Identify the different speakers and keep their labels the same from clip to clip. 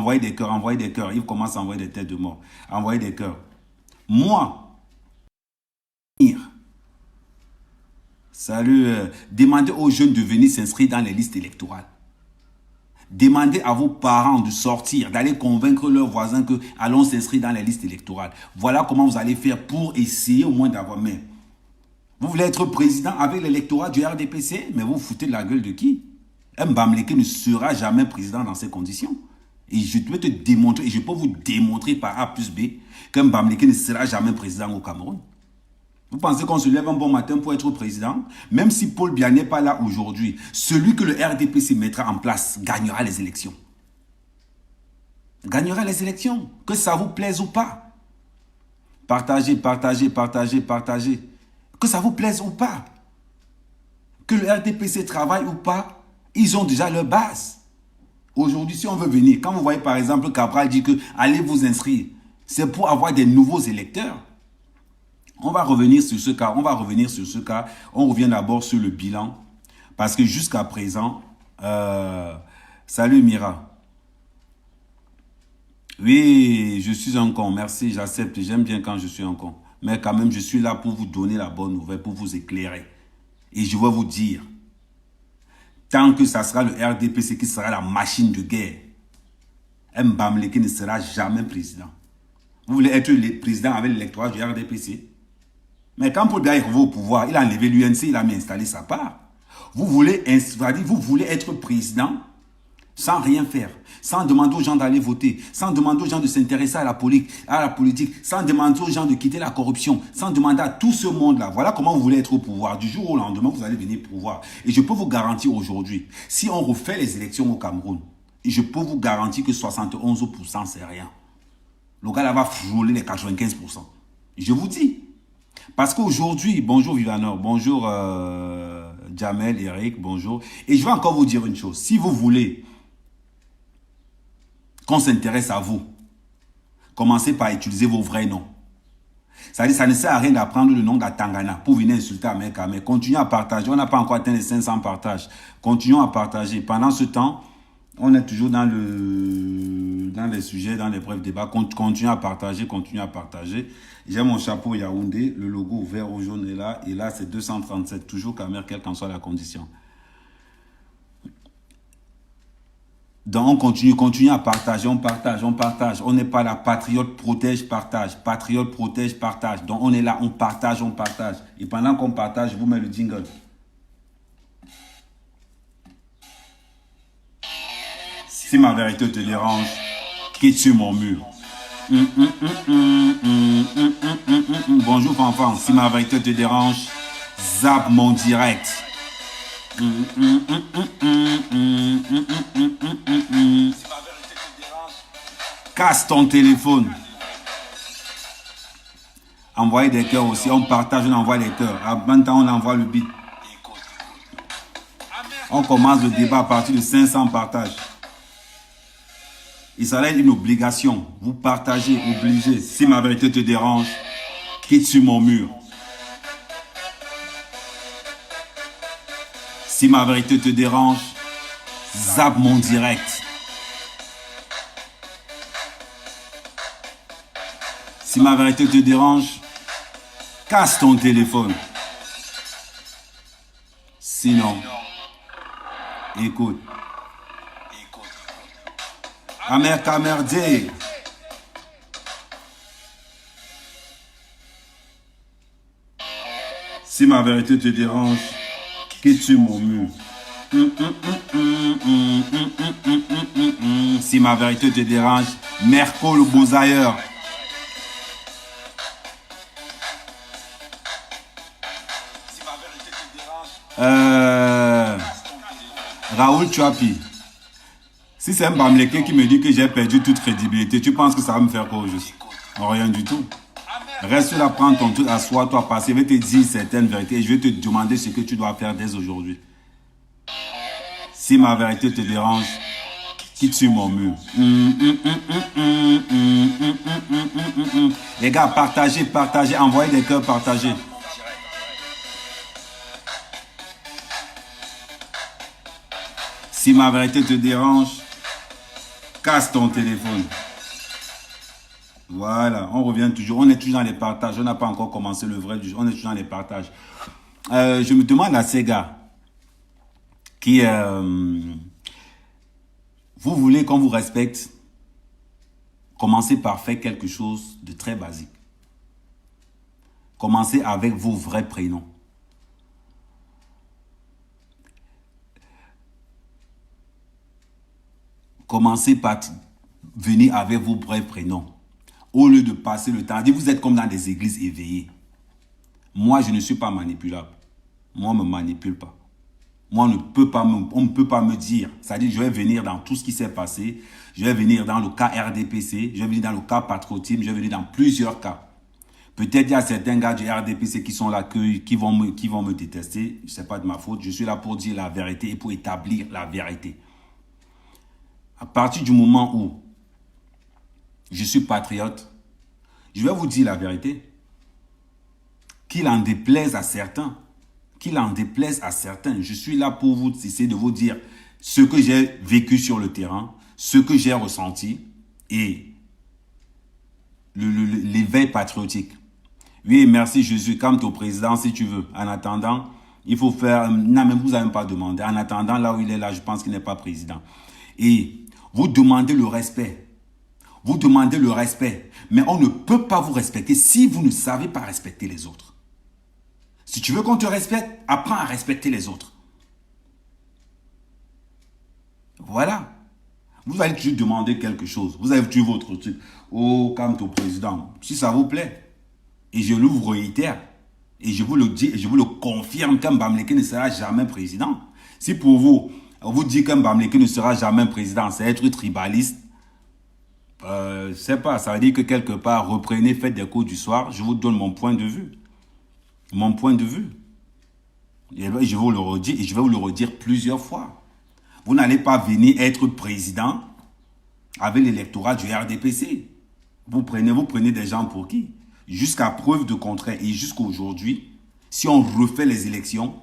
Speaker 1: Envoyez des cœurs, envoyez des cœurs. Il commence à envoyer des têtes de mort. Envoyez des cœurs. Moi, salut, demandez aux jeunes de venir s'inscrire dans les listes électorales. Demandez à vos parents de sortir, d'aller convaincre leurs voisins que allons s'inscrire dans les listes électorales. Voilà comment vous allez faire pour essayer au moins d'avoir main. Vous voulez être président avec l'électorat du RDPC, mais vous vous foutez de la gueule de qui? Mbamleke ne sera jamais président dans ces conditions. Et je peux te démontrer, et je peux vous démontrer par A plus B que Mbamleke ne sera jamais président au Cameroun. Vous pensez qu'on se lève un bon matin pour être président? Même si Paul Biya n'est pas là aujourd'hui, celui que le RDPC mettra en place gagnera les élections. Gagnera les élections, que ça vous plaise ou pas. Partagez, partagez, partagez, partagez. Que ça vous plaise ou pas. Que le RDPC travaille ou pas, ils ont déjà leur base. Aujourd'hui, si on veut venir, quand vous voyez par exemple Cabral dit que allez vous inscrire, c'est pour avoir des nouveaux électeurs. On va revenir sur ce cas, on revient d'abord sur le bilan, parce que jusqu'à présent, salut Mira. Oui, je suis un con, merci, j'accepte, j'aime bien quand je suis un con. Mais quand même, je suis là pour vous donner la bonne nouvelle, pour vous éclairer. Et je vais vous dire, tant que ça sera le RDPC qui sera la machine de guerre, Mbamleke ne sera jamais président. Vous voulez être le président avec l'électorat du RDPC? Mais quand Paul Biya est revenu au pouvoir, il a enlevé l'UNC, il a mis installé sa part. Vous voulez être président sans rien faire, sans demander aux gens d'aller voter, sans demander aux gens de s'intéresser à la politique, sans demander aux gens de quitter la corruption, sans demander à tout ce monde-là. Voilà comment vous voulez être au pouvoir. Du jour au lendemain, vous allez venir au pouvoir. Et je peux vous garantir aujourd'hui, si on refait les élections au Cameroun, je peux vous garantir que 71%, c'est rien. Le gars là va frôler les 95%. Je vous dis. Parce qu'aujourd'hui, bonjour Vivanor, bonjour Jamel, Eric, bonjour. Et je vais encore vous dire une chose. Si vous voulez qu'on s'intéresse à vous, commencez par utiliser vos vrais noms. Ça dit, ça ne sert à rien d'apprendre le nom d'Atangana pour venir insulter Américain. Mais continuez à partager. On n'a pas encore atteint les 500 partages. Continuons à partager. Pendant ce temps, on est toujours dans les sujets, dans les brefs débats. Continuez à partager, continuez à partager. J'ai mon chapeau Yaoundé, le logo vert ou jaune est là. Et là, c'est 237. Toujours Camer, quelle qu'en soit la condition. Donc, on continue à partager, on partage, on partage. On n'est pas là. Patriote protège, partage. Patriote protège, partage. Donc, on est là, on partage, on partage. Et pendant qu'on partage, je vous mets le jingle. Si ma vérité te dérange, quitte sur mon mur. Bonjour Fanfan, si ma vérité te dérange, zappe mon direct. Casse ton téléphone. Envoyez des cœurs aussi, on partage, on envoie les cœurs. Maintenant on envoie le beat. On commence le débat à partir de 500 partages. Et ça va être une obligation. Vous partagez, obligé. Si ma vérité te dérange, quitte sur mon mur. Si ma vérité te dérange, zappe mon direct. Si ma vérité te dérange, casse ton téléphone. Sinon, écoute. Amer Kamerdé. Si ma vérité te dérange, quitte sur mon mur. Si ma vérité te dérange, Merco le Beausailleur. Si ma vérité te dérange, Raoul Chouapi. Si c'est un Mbamleke qui me dit que j'ai perdu toute crédibilité, tu penses que ça va me faire quoi au juste? Rien du tout. Reste là, prends ton truc, assois-toi, passe. Je vais te dire certaines vérités et je vais te demander ce que tu dois faire dès aujourd'hui. Si ma vérité te dérange, quitte sur mon mur. Les gars, partagez, partagez, envoyez des cœurs, partagez. Si ma vérité te dérange, Casse ton téléphone. Voilà, on revient toujours. On est toujours dans les partages. On n'a pas encore commencé le vrai du jeu. On est toujours dans les partages. Je me demande à ces gars qui... vous voulez qu'on vous respecte, commencez par faire quelque chose de très basique. Commencez avec vos vrais prénoms. Commencez par venir avec vos vrais prénoms. Au lieu de passer le temps, vous êtes comme dans des églises éveillées. Moi, je ne suis pas manipulable. Moi, on ne me manipule pas. Moi, on ne peut pas me dire. C'est-à-dire, je vais venir dans tout ce qui s'est passé. Je vais venir dans le cas RDPC. Je vais venir dans le cas Patriotisme. Je vais venir dans plusieurs cas. Peut-être il y a certains gars du RDPC qui sont là, qui vont me détester. Ce n'est pas de ma faute. Je suis là pour dire la vérité et pour établir la vérité. À partir du moment où je suis patriote, je vais vous dire la vérité. Qu'il en déplaise à certains. Qu'il en déplaise à certains. Je suis là pour vous essayer de vous dire ce que j'ai vécu sur le terrain, ce que j'ai ressenti et l'éveil patriotique. Oui, merci Jésus, comme ton président si tu veux. En attendant, il faut faire... Non, mais vous n'avez même pas demandé. En attendant, là où il est là, je pense qu'il n'est pas président. Et vous demandez le respect. Vous demandez le respect. Mais on ne peut pas vous respecter si vous ne savez pas respecter les autres. Si tu veux qu'on te respecte, apprends à respecter les autres. Voilà. Vous allez toujours demander quelque chose. Vous avez toujours votre truc. Oh, comme ton président. Si ça vous plaît. Et je vous réitère. Et je vous le dis et je vous le confirme qu'un Bamileke ne sera jamais président. Si pour vous, on vous dit qu'un Bamileke ne sera jamais président, c'est être tribaliste. Je ne sais pas, ça veut dire que quelque part, reprenez, faites des cours du soir. Je vous donne mon point de vue. Mon point de vue. Et je vais vous le redire et je vais vous le redire plusieurs fois. Vous n'allez pas venir être président avec l'électorat du RDPC. Vous prenez des gens pour qui? Jusqu'à preuve de contraire et jusqu'à aujourd'hui, si on refait les élections,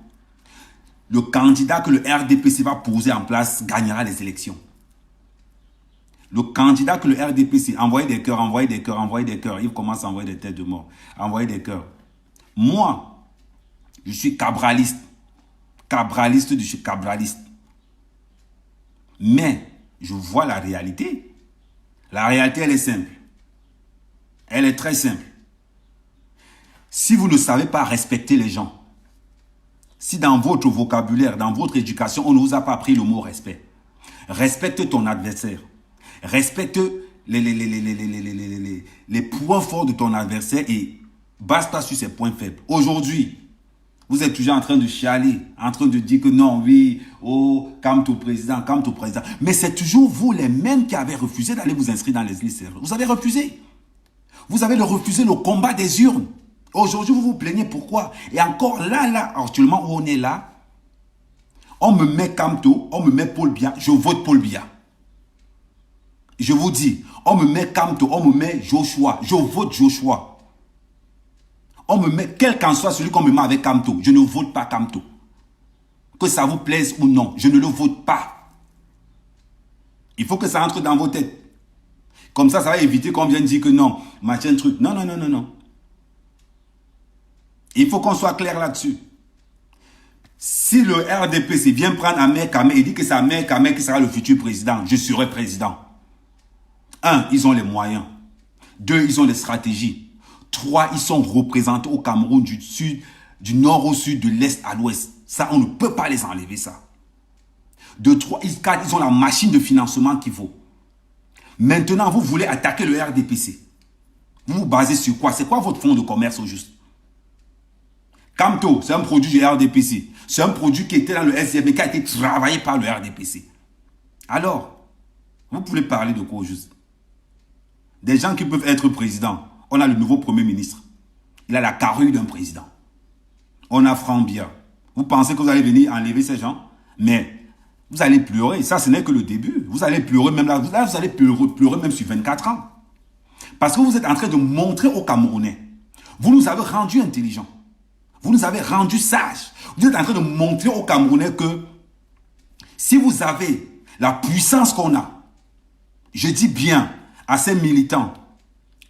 Speaker 1: le candidat que le RDPC va poser en place gagnera les élections. Le candidat que le RDPC, envoyez des cœurs, envoyez des cœurs, envoyez des cœurs. Il commence à envoyer des têtes de mort. Envoyez des cœurs. Moi, je suis cabraliste. Cabraliste, je suis cabraliste. Mais, je vois la réalité. La réalité, elle est simple. Elle est très simple. Si vous ne savez pas respecter les gens, si dans votre vocabulaire, dans votre éducation, on ne vous a pas appris le mot respect, respecte ton adversaire. Respecte les points forts de ton adversaire et base-toi sur ses points faibles. Aujourd'hui, vous êtes toujours en train de chialer, en train de dire que non, oui, oh, calme ton président, calme ton président. Mais c'est toujours vous les mêmes qui avez refusé d'aller vous inscrire dans les listes. Vous avez refusé. Vous avez refusé le combat des urnes. Aujourd'hui, vous vous plaignez pourquoi? Et encore là, actuellement où on est là, on me met Kamto, on me met Paul Biya, je vote Paul Biya. Je vous dis, on me met Kamto, on me met Joshua, je vote Joshua. On me met, quel qu'en soit celui qu'on me met avec Kamto, je ne vote pas Kamto. Que ça vous plaise ou non, je ne le vote pas. Il faut que ça entre dans vos têtes. Comme ça va éviter qu'on vienne dire que non, machin truc. Non, non, non, non, non. Il faut qu'on soit clair là-dessus. Si le RDPC vient prendre Ahmed Kamé et dit que c'est Ahmed Kamé qui sera le futur président, je serai président. 1, ils ont les moyens. 2, ils ont les stratégies. 3, ils sont représentés au Cameroun du sud, du nord au sud, de l'est à l'ouest. Ça, on ne peut pas les enlever, ça. 2, 3, 4, ils ont la machine de financement qu'il faut. Maintenant, vous voulez attaquer le RDPC. Vous vous basez sur quoi? C'est quoi votre fonds de commerce au juste? Kamto, c'est un produit du RDPC. C'est un produit qui était dans le SDF, mais qui a été travaillé par le RDPC. Alors, vous pouvez parler de quoi au juste? Des gens qui peuvent être présidents. On a le nouveau Premier ministre. Il a la carrure d'un président. On a Franck Biya. Vous pensez que vous allez venir enlever ces gens? Mais vous allez pleurer. Ça, ce n'est que le début. Vous allez pleurer même là. Vous allez pleurer même sur 24 ans. Parce que vous êtes en train de montrer aux Camerounais. Vous nous avez rendus intelligents. Vous nous avez rendus sages. Vous êtes en train de montrer aux Camerounais que si vous avez la puissance qu'on a, Je dis bien à ces militants,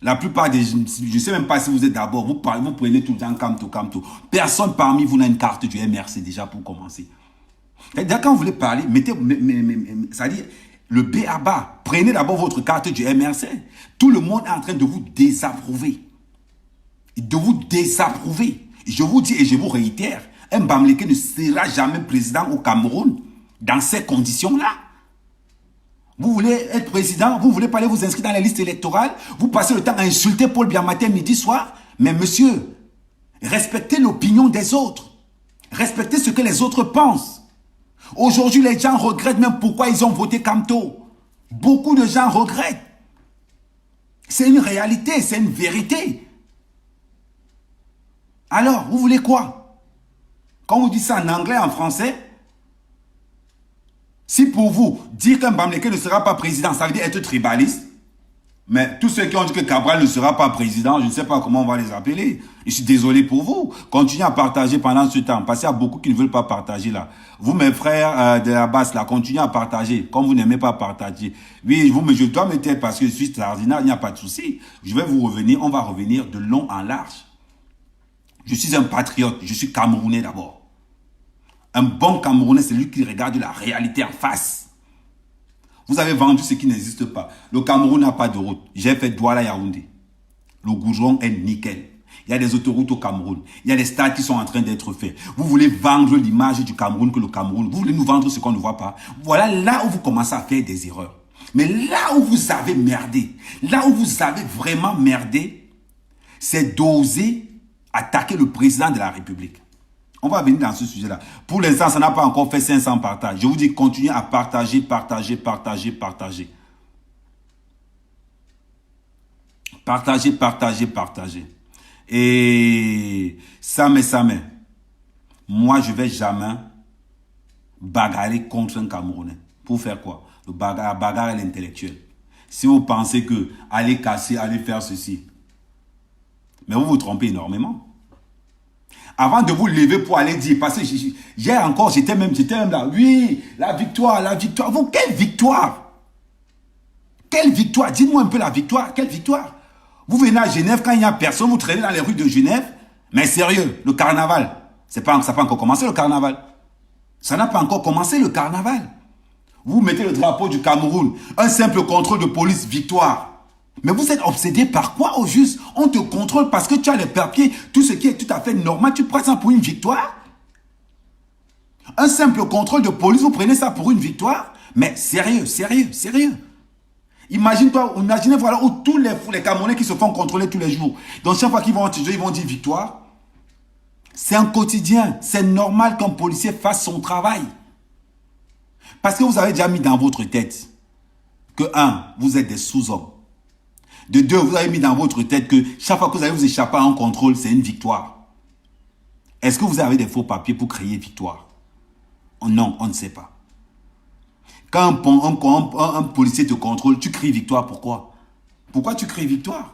Speaker 1: la plupart des... Je ne sais même pas si vous êtes d'abord, vous prenez tout le temps Kamto, Kamto. Personne parmi vous n'a une carte du MRC déjà pour commencer. Quand vous voulez parler, mettez... c'est-à-dire, le B à bas, prenez d'abord votre carte du MRC. Tout le monde est en train de vous désapprouver. De vous désapprouver. Je vous dis et je vous réitère, un Bamileke ne sera jamais président au Cameroun dans ces conditions-là. Vous voulez être président, vous voulez pas aller vous inscrire dans les listes électorales, vous passez le temps à insulter Paul Biya matin, midi, soir. Mais monsieur, respectez l'opinion des autres. Respectez ce que les autres pensent. Aujourd'hui, les gens regrettent même pourquoi ils ont voté Kamto. Beaucoup de gens regrettent. C'est une réalité, c'est une vérité. Alors, vous voulez quoi? Quand vous dites ça en anglais, en français, si pour vous, dire qu'un Bamileke ne sera pas président, ça veut dire être tribaliste, mais tous ceux qui ont dit que Cabral ne sera pas président, je ne sais pas comment on va les appeler. Je suis désolé pour vous. Continuez à partager pendant ce temps, parce qu'il y a beaucoup qui ne veulent pas partager là. Vous, mes frères de la base, là, continuez à partager, comme vous n'aimez pas partager. Oui, mais je dois me taire parce que je suis extraordinaire, il n'y a pas de souci. Je vais vous revenir, on va revenir de long en large. Je suis un patriote, je suis Camerounais d'abord. Un bon Camerounais, c'est lui qui regarde la réalité en face. Vous avez vendu ce qui n'existe pas. Le Cameroun n'a pas de route. J'ai fait Douala-Yaoundé. Le goudron est nickel. Il y a des autoroutes au Cameroun. Il y a des stades qui sont en train d'être faits. Vous voulez vendre l'image du Cameroun que le Cameroun. Vous voulez nous vendre ce qu'on ne voit pas. Voilà là où vous commencez à faire des erreurs. Mais là où vous avez merdé, là où vous avez vraiment merdé, c'est d'oser attaquer le président de la République. On va venir dans ce sujet-là. Pour l'instant, ça n'a pas encore fait 500 partages. Je vous dis, continuez à partager, partager, partager, partager. Partager, partager, partager. Et ça, moi, je ne vais jamais bagarrer contre un Camerounais. Pour faire quoi? Le bagarre est l'intellectuel. Si vous pensez que aller casser, aller faire ceci, mais vous vous trompez énormément. Avant de vous lever pour aller dire, parce que hier encore, j'étais même là, oui, la victoire, la victoire. Vous, quelle victoire? Quelle victoire? Dites-moi un peu la victoire, quelle victoire? Vous venez à Genève, quand il n'y a personne, vous traînez dans les rues de Genève, mais sérieux, le carnaval, ça n'a pas encore commencé le carnaval. Ça n'a pas encore commencé le carnaval. Vous mettez le drapeau du Cameroun, un simple contrôle de police, victoire. Mais vous êtes obsédé par quoi au juste? On te contrôle parce que tu as les papiers, tout ce qui est tout à fait normal, tu prends ça pour une victoire? Un simple contrôle de police, vous prenez ça pour une victoire? Mais sérieux, sérieux, sérieux. Imagine-toi, imaginez voilà où tous les Camerounais qui se font contrôler tous les jours. Donc chaque fois qu'ils vont ils vont dire victoire. C'est un quotidien, c'est normal qu'un policier fasse son travail. Parce que vous avez déjà mis dans votre tête que 1, vous êtes des sous-hommes. De 2, vous avez mis dans votre tête que chaque fois que vous allez vous échapper à un contrôle, c'est une victoire. Est-ce que vous avez des faux papiers pour créer victoire? Non, on ne sait pas. Quand un policier te contrôle, tu cries victoire, pourquoi? Pourquoi tu cries victoire?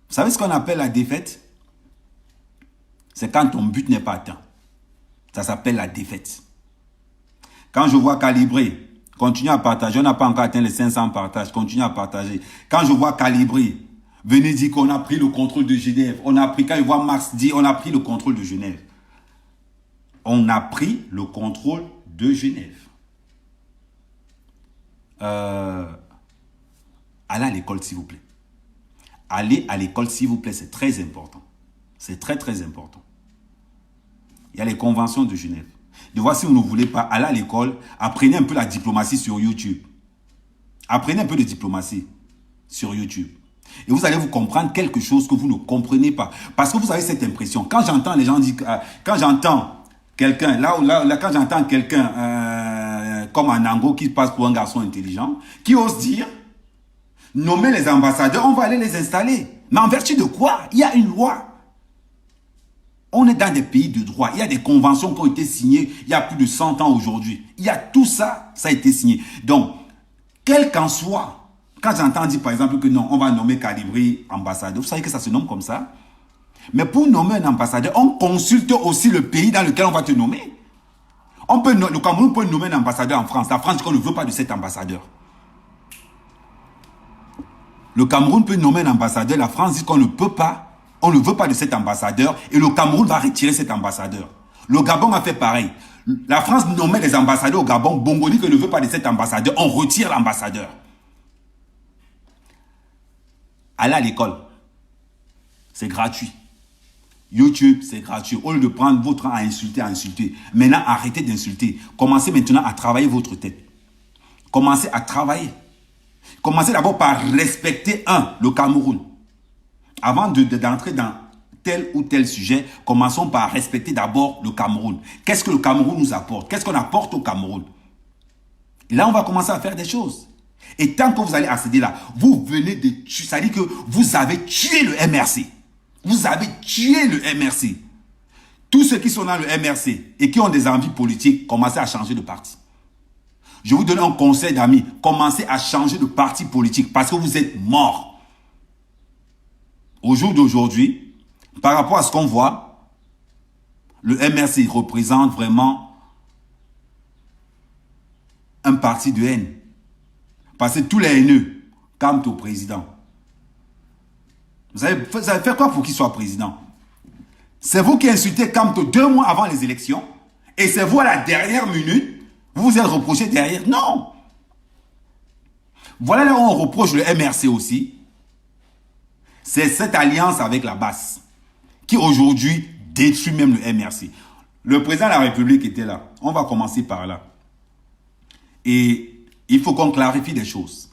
Speaker 1: Vous savez ce qu'on appelle la défaite? C'est quand ton but n'est pas atteint. Ça s'appelle la défaite. Quand je vois Calibré, continuez à partager. On n'a pas encore atteint les 500 partages. Continuez à partager. Quand je vois Calibré, venez dire qu'on a pris le contrôle de Genève. Quand je vois Max dire on a pris le contrôle de Genève. On a pris le contrôle de Genève. Allez à l'école, s'il vous plaît. Allez à l'école, s'il vous plaît. C'est très important. C'est très, très important. Il y a les conventions de Genève. De voir si vous ne voulez pas aller à l'école, apprenez un peu la diplomatie sur YouTube. Apprenez un peu de diplomatie sur YouTube. Et vous allez vous comprendre quelque chose que vous ne comprenez pas. Parce que vous avez cette impression. Quand j'entends les gens dire, quand j'entends quelqu'un, quand j'entends quelqu'un comme Anango qui passe pour un garçon intelligent, qui ose dire, nommer les ambassadeurs, on va aller les installer. Mais en vertu de quoi? Il y a une loi. On est dans des pays de droit. Il y a des conventions qui ont été signées il y a plus de 100 ans aujourd'hui. Il y a tout ça, ça a été signé. Donc, quel qu'en soit, quand j'entends dire par exemple que non, on va nommer Calibré ambassadeur, vous savez que ça se nomme comme ça. Mais pour nommer un ambassadeur, on consulte aussi le pays dans lequel on va te nommer. Le Cameroun peut nommer un ambassadeur en France. La France dit qu'on ne veut pas de cet ambassadeur. Le Cameroun peut nommer un ambassadeur. La France dit qu'on ne peut pas. On ne veut pas de cet ambassadeur. Et le Cameroun va retirer cet ambassadeur. Le Gabon a fait pareil. La France nommait des ambassadeurs au Gabon. Bongo dit que ne veut pas de cet ambassadeur. On retire l'ambassadeur. Allez à l'école. C'est gratuit. YouTube, c'est gratuit. Au lieu de prendre votre temps à insulter. Maintenant, arrêtez d'insulter. Commencez maintenant à travailler votre tête. Commencez à travailler. Commencez d'abord par respecter, le Cameroun. Avant d'entrer dans tel ou tel sujet, commençons par respecter d'abord le Cameroun. Qu'est-ce que le Cameroun nous apporte? Qu'est-ce qu'on apporte au Cameroun? Et là, on va commencer à faire des choses. Et tant que vous allez accéder là, vous venez de tuer. Ça dit que vous avez tué le MRC. Vous avez tué le MRC. Tous ceux qui sont dans le MRC et qui ont des envies politiques, commencez à changer de parti. Je vous donne un conseil d'amis. Commencez à changer de parti politique parce que vous êtes morts. Au jour d'aujourd'hui, par rapport à ce qu'on voit, le MRC représente vraiment un parti de haine. Parce que tous les haineux campent au président. Vous avez fait quoi pour qu'il soit président? C'est vous qui insultez Kamto 2 mois avant les élections et c'est vous à la dernière minute, vous vous êtes reproché derrière. Non! Voilà là où on reproche le MRC aussi. C'est cette alliance avec la basse qui aujourd'hui détruit même le MRC. Le président de la République était là. On va commencer par là. Et il faut qu'on clarifie des choses.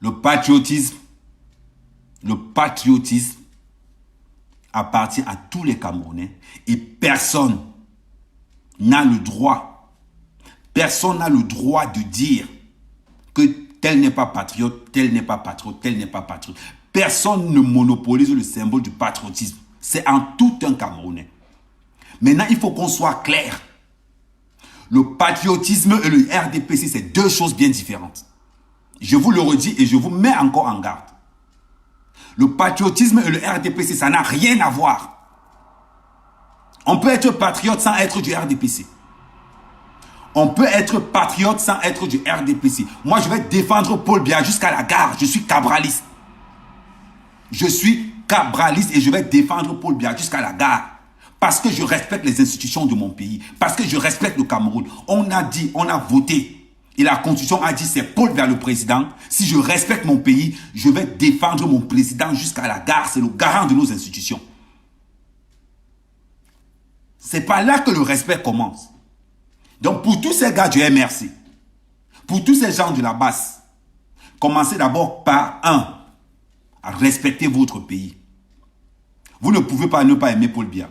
Speaker 1: Le patriotisme appartient à tous les Camerounais et personne n'a le droit de dire que tel n'est pas patriote, tel n'est pas patriote, tel n'est pas patriote. Personne ne monopolise le symbole du patriotisme. C'est en tout un Camerounais. Maintenant, il faut qu'on soit clair. Le patriotisme et le RDPC, c'est deux choses bien différentes. Je vous le redis et je vous mets encore en garde. Le patriotisme et le RDPC, ça n'a rien à voir. On peut être patriote sans être du RDPC. On peut être patriote sans être du RDPC. Moi, je vais défendre Paul Biya jusqu'à la gare. Je suis cabraliste. Je suis cabraliste et je vais défendre Paul Biya jusqu'à la gare. Parce que je respecte les institutions de mon pays. Parce que je respecte le Cameroun. On a dit, on a voté. Et la Constitution a dit, c'est Paul Biya le président. Si je respecte mon pays, je vais défendre mon président jusqu'à la gare. C'est le garant de nos institutions. C'est pas là que le respect commence. Donc pour tous ces gars du MRC, pour tous ces gens de la basse, commencez d'abord par à respecter votre pays. Vous ne pouvez pas ne pas aimer Paul Biya,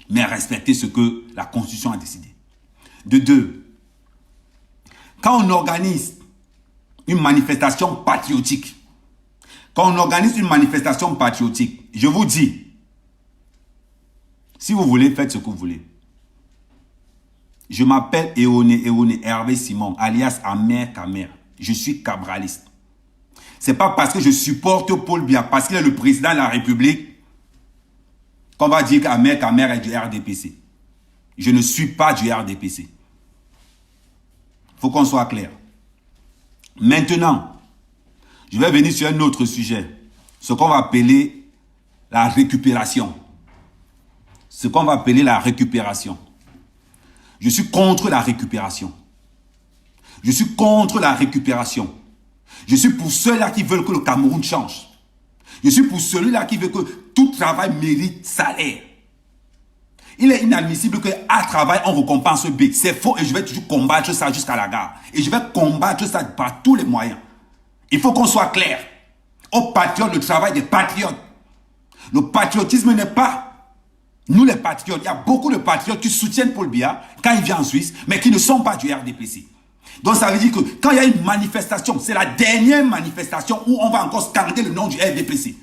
Speaker 1: mais respecter ce que la Constitution a décidé. De deux, quand on organise une manifestation patriotique, je vous dis, si vous voulez, faites ce que vous voulez. Je m'appelle Eone Hervé Simon, alias Amer Kamer. Je suis cabraliste. C'est pas parce que je supporte Paul Biya, parce qu'il est le président de la République, qu'on va dire qu'Amer Kamer est du RDPC. Je ne suis pas du RDPC. Il faut qu'on soit clair. Maintenant, je vais venir sur un autre sujet. Ce qu'on va appeler la récupération. Je suis contre la récupération. Je suis pour ceux-là qui veulent que le Cameroun change. Je suis pour celui-là qui veut que tout travail mérite salaire. Il est inadmissible qu'à travail, on récompense B. C'est faux et je vais toujours combattre ça jusqu'à la gare. Et je vais combattre ça par tous les moyens. Il faut qu'on soit clair. Aux patriotes, le travail des patriotes. Le patriotisme n'est pas... Nous les patriotes, il y a beaucoup de patriotes qui soutiennent Paul Biya quand il vient en Suisse, mais qui ne sont pas du RDPC. Donc ça veut dire que quand il y a une manifestation, c'est la dernière manifestation où on va encore scander le nom du RDPC.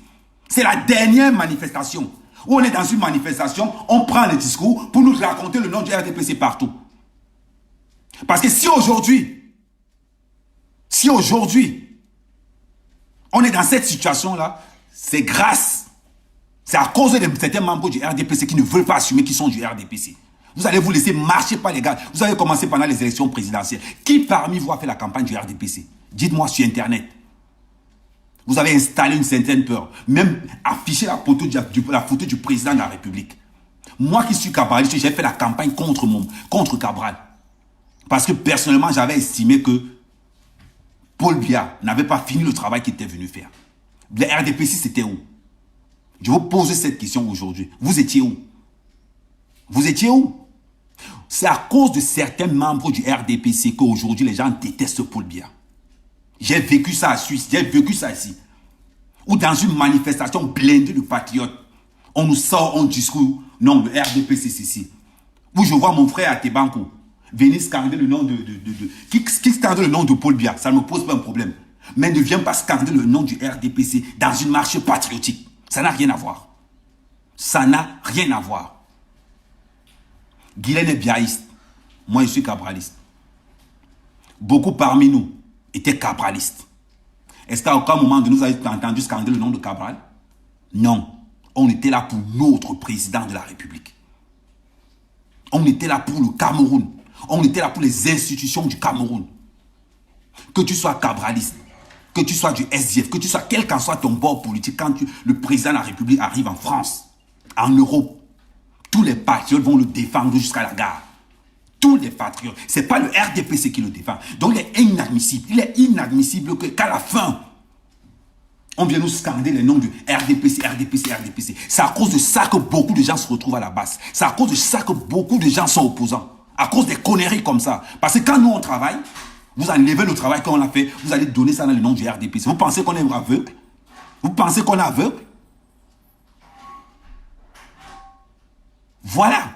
Speaker 1: C'est la dernière manifestation. Où on est dans une manifestation, on prend le discours pour nous raconter le nom du RDPC partout. Parce que si aujourd'hui, on est dans cette situation-là, c'est à cause de certains membres du RDPC qui ne veulent pas assumer qu'ils sont du RDPC. Vous allez vous laisser marcher par les gars. Vous avez commencé pendant les élections présidentielles. Qui parmi vous a fait la campagne du RDPC? Dites-moi sur Internet. Vous avez installé une certaine peur. Même affiché la photo du président de la République. Moi qui suis cabraliste, j'ai fait la campagne contre Cabral. Parce que personnellement, j'avais estimé que Paul Biya n'avait pas fini le travail qu'il était venu faire. Le RDPC, c'était où? Je vous pose cette question aujourd'hui. Vous étiez où? Vous étiez où? C'est à cause de certains membres du RDPC qu'aujourd'hui les gens détestent Paul Biya. J'ai vécu ça à Suisse, j'ai vécu ça ici. Ou dans une manifestation blindée de patriotes, on nous sort un discours, non, le RDPC c'est ici. Où je vois mon frère Atebanko venir scander le nom qui scande le nom de Paul Biya, ça ne me pose pas un problème. Mais ne viens pas scander le nom du RDPC dans une marche patriotique. Ça n'a rien à voir. Ça n'a rien à voir. Guylaine est biaïste. Moi, je suis cabraliste. Beaucoup parmi nous étaient cabralistes. Est-ce qu'à aucun moment de nous avez entendu scander le nom de Cabral? Non. On était là pour notre président de la République. On était là pour le Cameroun. On était là pour les institutions du Cameroun. Que tu sois cabraliste, que tu sois du SDF, que tu sois quel qu'en soit ton bord politique, quand le président de la République arrive en France, en Europe, tous les patriotes vont le défendre jusqu'à la gare. Tous les patriotes. Ce n'est pas le RDPC qui le défend. Donc il est inadmissible. Il est inadmissible qu'à la fin, on vient nous scander les noms du RDPC, RDPC, RDPC. C'est à cause de ça que beaucoup de gens se retrouvent à la base. C'est à cause de ça que beaucoup de gens sont opposants. À cause des conneries comme ça. Parce que quand nous on travaille, vous enlevez le travail qu'on a fait, vous allez donner ça dans le nom du RDPC. Vous pensez qu'on est aveugle? Vous pensez qu'on est aveugle? Voilà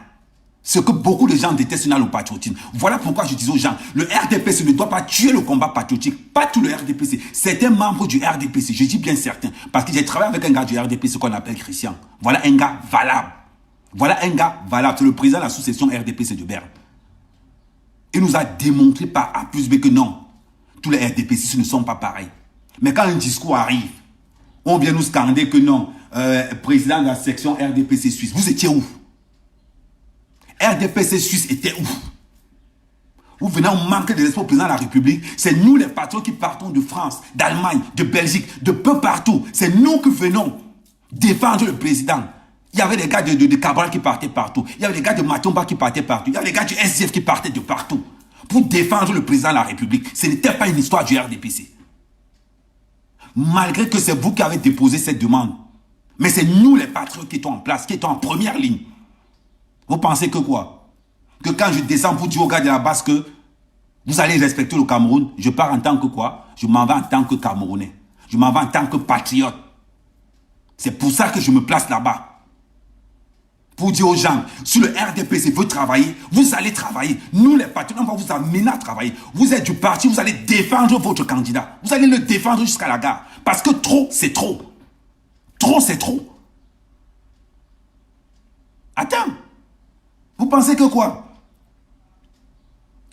Speaker 1: ce que beaucoup de gens détestent dans le patriotisme. Voilà pourquoi je dis aux gens, le RDPC ne doit pas tuer le combat patriotique. Pas tout le RDPC. Certains membres du RDPC, je dis bien certains, parce que j'ai travaillé avec un gars du RDPC qu'on appelle Christian. Voilà un gars valable. Voilà un gars valable. C'est le président de l'association RDPC de Berne. Il nous a démontré par A plus B que non, tous les RDPC ne sont pas pareils. Mais quand un discours arrive, on vient nous scander que non, président de la section RDPC Suisse, vous étiez où? RDPC Suisse était où? Vous venez, on manque de respect au président de la République. C'est nous les patrons qui partons de France, d'Allemagne, de Belgique, de peu partout. C'est nous qui venons défendre le président. Il y avait des gars de Cabral qui partaient partout. Il y avait des gars de Matomba qui partaient partout. Il y avait des gars du SDF qui partaient de partout. Pour défendre le président de la République. Ce n'était pas une histoire du RDPC. Malgré que c'est vous qui avez déposé cette demande. Mais c'est nous les patriotes qui étions en place, qui étions en première ligne. Vous pensez que quoi? Que quand je descends pour dire aux gars de la base que vous allez respecter le Cameroun, je pars en tant que quoi? Je m'en vais en tant que Camerounais. Je m'en vais en tant que patriote. C'est pour ça que je me place là-bas. Pour dire aux gens, si le RDPC veut travailler, vous allez travailler. Nous les patriotes, on va vous amener à travailler. Vous êtes du parti, vous allez défendre votre candidat. Vous allez le défendre jusqu'à la gare. Parce que trop, c'est trop. Trop, c'est trop. Attends. Vous pensez que quoi?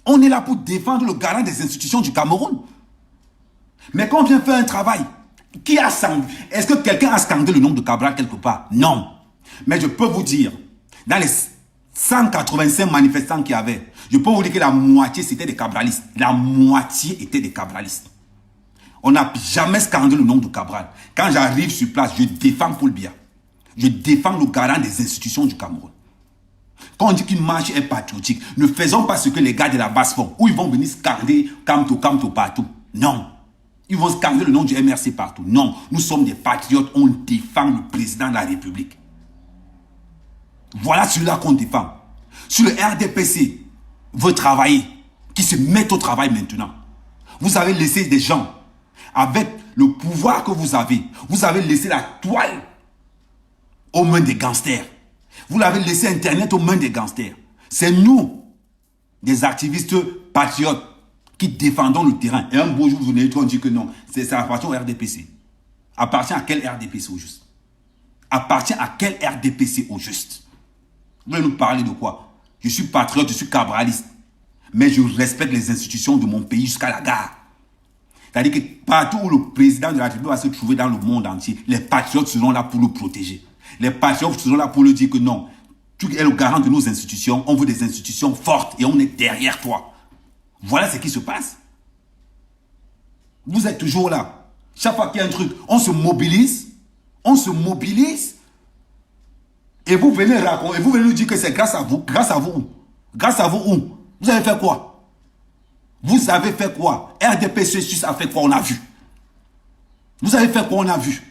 Speaker 1: On est là pour défendre le garant des institutions du Cameroun. Mais quand on vient faire un travail, qui a scandé? Est-ce que quelqu'un a scandé le nom de Cabral quelque part? Non. Mais je peux vous dire, dans les 185 manifestants qu'il y avait, je peux vous dire que la moitié c'était des cabralistes. La moitié étaient des cabralistes. On n'a jamais scandé le nom de Cabral. Quand j'arrive sur place, je défends Paul Biya. Je défends le garant des institutions du Cameroun. Quand on dit qu'une marche est patriotique, ne faisons pas ce que les gars de la base font, où ils vont venir scander Kamto partout. Non. Ils vont scander le nom du MRC partout. Non. Nous sommes des patriotes, on défend le président de la République. Voilà celui-là qu'on défend. Si le RDPC veut travailler, qui se mette au travail maintenant. Vous avez laissé des gens, avec le pouvoir que vous avez laissé la toile aux mains des gangsters. Vous l'avez laissé Internet aux mains des gangsters. C'est nous, des activistes patriotes, qui défendons le terrain. Et un beau jour, vous venez et on dit que non, ça appartient au RDPC. Appartient à quel RDPC au juste? Appartient à quel RDPC au juste? Vous voulez nous parler de quoi? Je suis patriote, je suis cabraliste. Mais je respecte les institutions de mon pays jusqu'à la gare. C'est-à-dire que partout où le président de la République va se trouver dans le monde entier, les patriotes seront là pour le protéger. Les patriotes seront là pour lui dire que non, tu es le garant de nos institutions, on veut des institutions fortes et on est derrière toi. Voilà ce qui se passe. Vous êtes toujours là. Chaque fois qu'il y a un truc, on se mobilise. On se mobilise. Et vous venez raconter, et vous venez nous dire que c'est grâce à vous. Grâce à vous où? Grâce à vous où? Vous avez fait quoi? Vous avez fait quoi? RDPC Suisse a fait quoi? On a vu. Vous avez fait quoi? On a vu.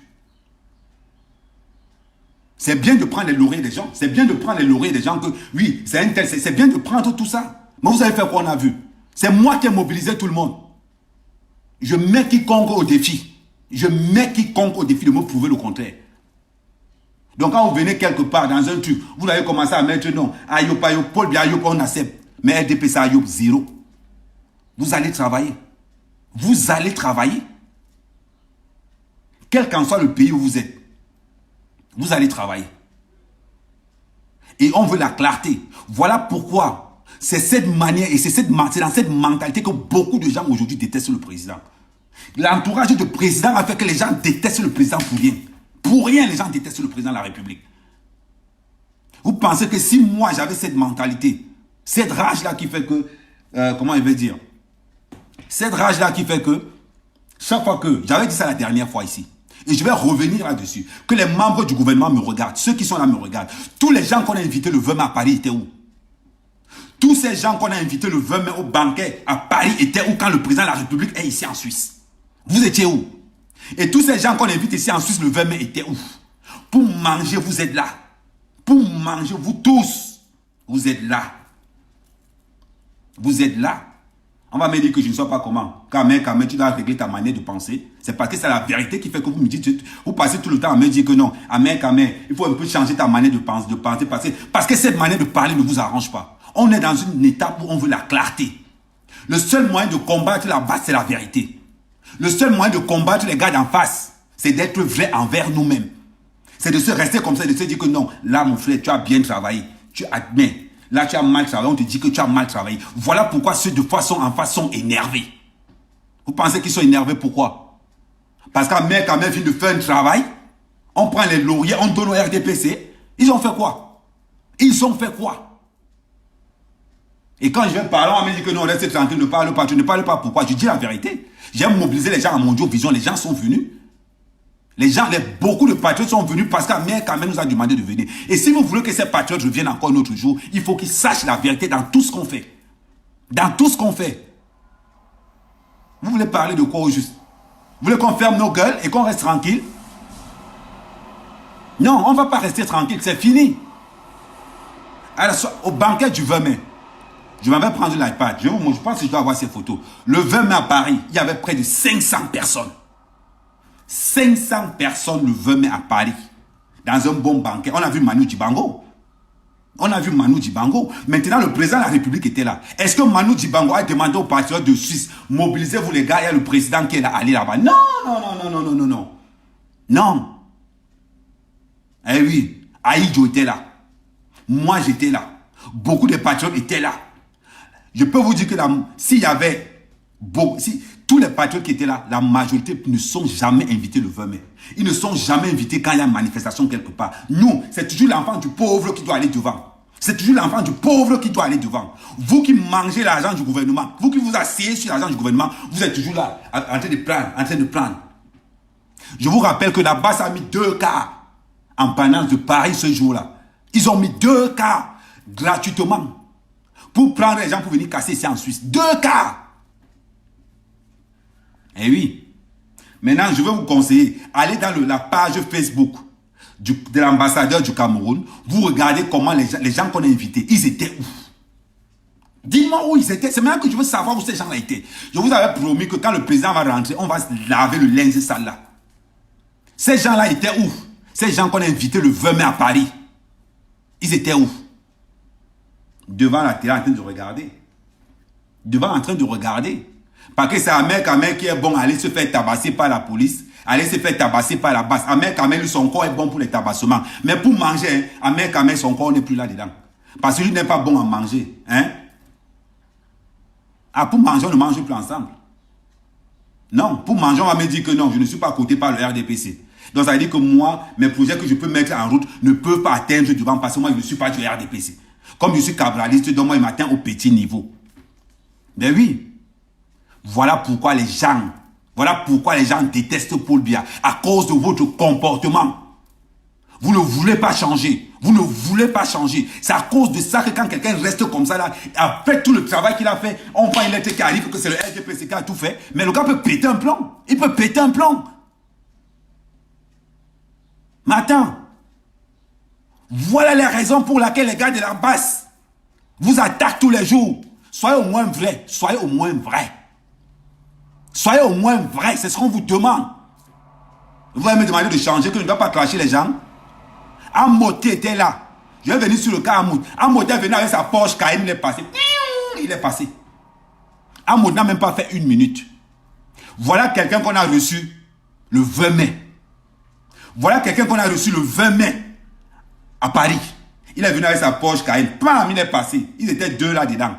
Speaker 1: C'est bien de prendre les lauriers des gens. C'est bien de prendre les lauriers des gens que, oui, c'est un tel, c'est bien de prendre tout ça. Mais vous avez fait quoi? On a vu. C'est moi qui ai mobilisé tout le monde. Je mets quiconque au défi. Je mets quiconque au défi de me prouver le contraire. Donc quand vous venez quelque part dans un truc, vous avez commencé à mettre non, Ayop, Ayop, Paul Biayop, on accepte. Mais RDPC Ayop, zéro. Vous allez travailler. Vous allez travailler. Quel qu'en soit le pays où vous êtes. Vous allez travailler. Et on veut la clarté. Voilà pourquoi c'est cette manière et c'est dans cette mentalité que beaucoup de gens aujourd'hui détestent le président. L'entourage du président a fait que les gens détestent le président pour rien. Pour rien, les gens détestent le président de la République. Vous pensez que si moi j'avais cette mentalité, cette rage-là qui fait que, comment je vais dire, cette rage-là qui fait que, chaque fois que, j'avais dit ça la dernière fois ici, et je vais revenir là-dessus, que les membres du gouvernement me regardent, ceux qui sont là me regardent, tous les gens qu'on a invités le 20 mai à Paris étaient où? Tous ces gens qu'on a invités le 20 mai au banquet à Paris étaient où quand le président de la République est ici en Suisse? Vous étiez où? Et tous ces gens qu'on invite ici en Suisse le 20 mai étaient où? Pour manger, vous êtes là. Pour manger, vous tous, vous êtes là. Vous êtes là. On va me dire que je ne sais pas comment. Quand même, tu dois régler ta manière de penser. C'est parce que c'est la vérité qui fait que vous me dites, vous passez tout le temps à me dire que non, il faut un peu changer ta manière de penser, parce que cette manière de parler ne vous arrange pas. On est dans une étape où on veut la clarté. Le seul moyen de combattre la base, c'est la vérité. Le seul moyen de combattre les gars d'en face, c'est d'être vrai envers nous-mêmes. C'est de se rester comme ça, de se dire que non, là mon frère, tu as bien travaillé. Tu admets. Là, tu as mal travaillé, on te dit que tu as mal travaillé. Voilà pourquoi ceux de façon en face sont énervés. Vous pensez qu'ils sont énervés pourquoi? Parce qu'un mec vient de faire un travail, on prend les lauriers, on donne au RDPC. Ils ont fait quoi? Ils ont fait quoi? Et quand je vais parler, on me dit que non, reste tranquille, ne parle pas. Tu ne parles pas pourquoi? Je dis la vérité. J'ai mobilisé les gens à Mondiaux Vision, les gens sont venus. Beaucoup de patriotes sont venus parce qu'Amérique nous a demandé de venir. Et si vous voulez que ces patriotes reviennent encore un autre jour, il faut qu'ils sachent la vérité dans tout ce qu'on fait. Dans tout ce qu'on fait. Vous voulez parler de quoi au juste? Vous voulez qu'on ferme nos gueules et qu'on reste tranquille? Non, on ne va pas rester tranquille, c'est fini. Alors, au banquet du 20 mai, je m'avais prendre l'iPad. Je pense que je dois avoir ces photos. Le 20 mai à Paris, il y avait près de 500 personnes. 500 personnes le 20 mai à Paris. Dans un bon banquet. On a vu Manu Dibango. Maintenant, le président de la République était là. Est-ce que Manu Dibango a demandé aux patriotes de Suisse, mobilisez-vous les gars, il y a le président qui est là, allez là-bas. Non. Non. Eh oui, Aïdjo était là. Moi, j'étais là. Beaucoup de patriotes étaient là. Je peux vous dire que s'il y avait tous les patriotes qui étaient là, la majorité ne sont jamais invités le 20 mai. Ils ne sont jamais invités quand il y a une manifestation quelque part. Nous, c'est toujours l'enfant du pauvre qui doit aller devant. C'est toujours l'enfant du pauvre qui doit aller devant. Vous qui mangez l'argent du gouvernement, vous qui vous asseyez sur l'argent du gouvernement, vous êtes toujours là, en train de prendre. Je vous rappelle que la base a mis 2 cas en pendant de Paris ce jour-là. Ils ont mis 2 cas gratuitement pour prendre les gens pour venir casser ici en Suisse. 2 cas. Eh oui. Maintenant, je vais vous conseiller, allez dans la page Facebook de l'ambassadeur du Cameroun. Vous regardez comment les gens qu'on a invités, ils étaient où? Dis-moi où ils étaient. C'est maintenant que je veux savoir où ces gens-là étaient. Je vous avais promis que quand le président va rentrer, on va se laver le linge sale là. Ces gens-là étaient où? Ces gens qu'on a invités le 20 mai à Paris. Ils étaient où? Devant la télé en train de regarder. Parce que c'est Ahmed qui est bon à aller se faire tabasser par la police, aller se faire tabasser par la base. Ahmed, son corps est bon pour les tabassements. Mais pour manger, Ahmed, son corps n'est plus là-dedans. Parce que lui n'est pas bon à manger. Hein? Ah, pour manger, on ne mange plus ensemble. Non, pour manger, on va me dire que non, je ne suis pas coté par le RDPC. Donc ça veut dire que moi, mes projets que je peux mettre en route ne peuvent pas atteindre devant parce que moi, je ne suis pas du RDPC. Comme je suis cabraliste, donc moi, il m'atteint au petit niveau. Ben oui. Voilà pourquoi les gens Voilà pourquoi les gens détestent Paul Biya. À cause de votre comportement. Vous ne voulez pas changer. Vous ne voulez pas changer. C'est à cause de ça que quand quelqu'un reste comme ça, là, après tout le travail qu'il a fait, on voit une lettre qui arrive, que c'est le RDPC qui a tout fait. Mais le gars peut péter un plomb. Il peut péter un plomb. Mais attends. Voilà les raisons pour lesquelles les gars de la basse vous attaquent tous les jours. Soyez au moins vrai. Soyez au moins vrai. Soyez au moins vrai. C'est ce qu'on vous demande. Vous allez me demander de changer, que je ne dois pas clasher les gens. Amoté était là. Je vais venir sur le cas Amoud. Amoud est venu avec sa Porsche Cayenne, il est passé. Il est passé. Amoud n'a même pas fait 1 minute. Voilà quelqu'un qu'on a reçu le 20 mai. Voilà quelqu'un qu'on a reçu le 20 mai à Paris. Il est venu avec sa Porsche Cayenne. Pam, il est passé. Ils étaient 2 là-dedans.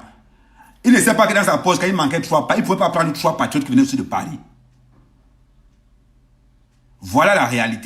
Speaker 1: Il ne sait pas que dans sa Porsche Cayenne, il manquait 3 pas. Il ne pouvait pas prendre 3 patriotes qui venaient aussi de Paris. Voilà la réalité.